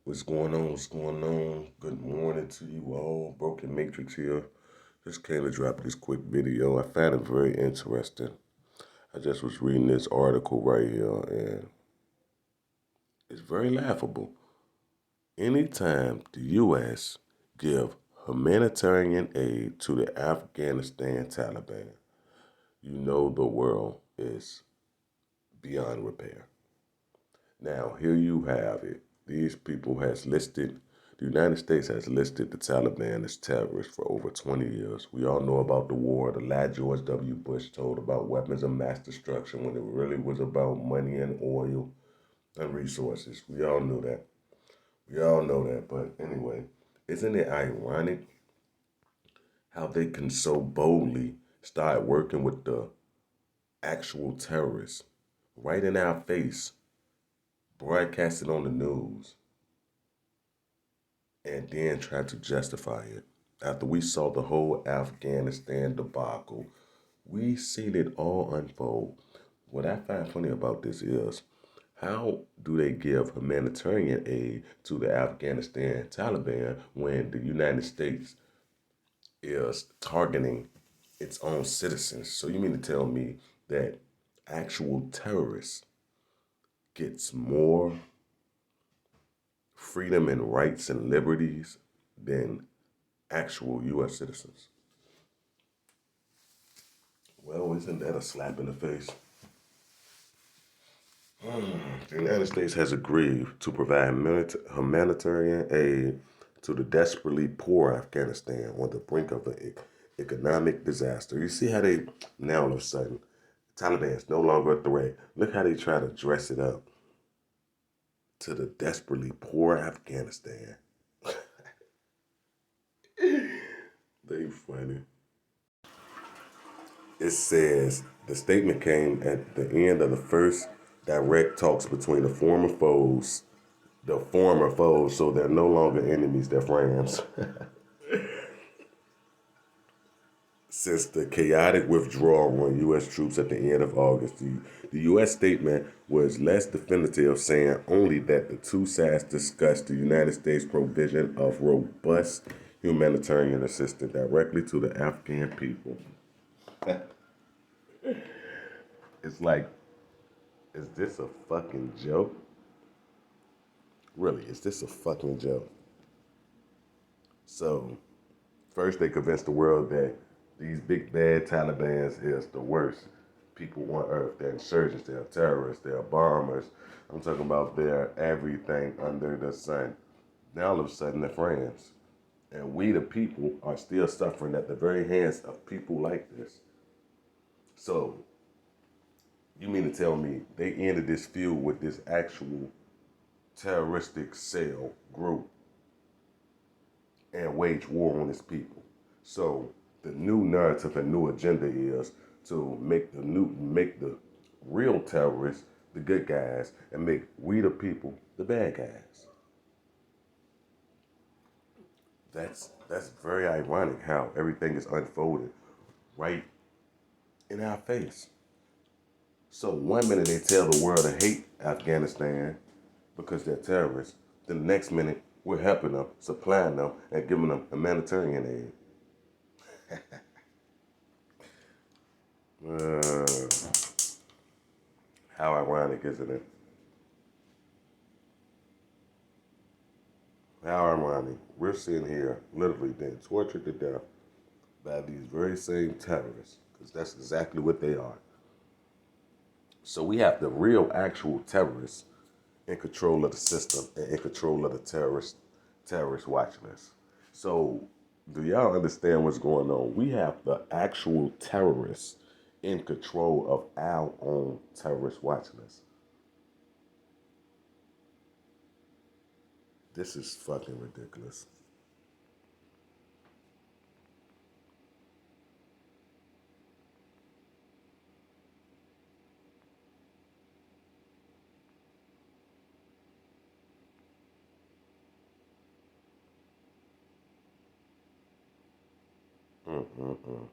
What's going on? What's going on? Good morning to you all. Broken Matrix here. Just came to drop this quick video. I found it very interesting. I just was reading this article right here, and it's very laughable. Anytime the U.S. give humanitarian aid to the Afghanistan Taliban, you know the world is beyond repair. Now, here you have it. These people has listed, the United States has listed the Taliban as terrorists for over 20 years. We all know about the war, the lie George W. Bush told about weapons of mass destruction when it really was about money and oil and resources. We all knew that. We all know that. But anyway, isn't it ironic how they can so boldly start working with the actual terrorists right in our face, broadcasting on the news, and then try to justify it? After we saw the whole Afghanistan debacle, we seen it all unfold. What I find funny about this is how do they give humanitarian aid to the Afghanistan Taliban when the United States is targeting its own citizens? So you mean to tell me that actual terrorists gets more freedom and rights and liberties than actual U.S. citizens? Well, isn't that a slap in the face? The United States has agreed to provide humanitarian aid to the desperately poor Afghanistan on the brink of an economic disaster. You see how they, now all of a sudden, Taliban is no longer a threat. Look how they try to dress it up to the desperately poor Afghanistan. They funny. It says the statement came at the end of the first direct talks between the former foes, so they're no longer enemies, they're friends. Since the chaotic withdrawal on U.S. troops at the end of August, the U.S. statement was less definitive, saying only that the two sides discussed the United States provision of robust humanitarian assistance directly to the Afghan people. It's like, is this a fucking joke? Really, is this a fucking joke? So, first they convinced the world that these big bad Taliban's is the worst people on earth. They're insurgents, they're terrorists, they're bombers. I'm talking about they're everything under the sun. Now all of a sudden they're friends. And we the people are still suffering at the very hands of people like this. So, you mean to tell me they ended this feud with this actual terroristic cell group and wage war on its people? So the new narrative and new agenda is to make the real terrorists the good guys and make we the people the bad guys. That's very ironic how everything is unfolded right in our face. So one minute they tell the world to hate Afghanistan because they're terrorists. Then the next minute we're helping them, supplying them, and giving them humanitarian aid. uh, how ironic, isn't it? How ironic. We're sitting here literally being tortured to death by these very same terrorists, because that's exactly what they are. So we have the real actual terrorists in control of the system and in control of the terrorist watch list. So do y'all understand what's going on? We have the actual terrorists in control of our own terrorist watch list. This is fucking ridiculous. Mm-mm-mm.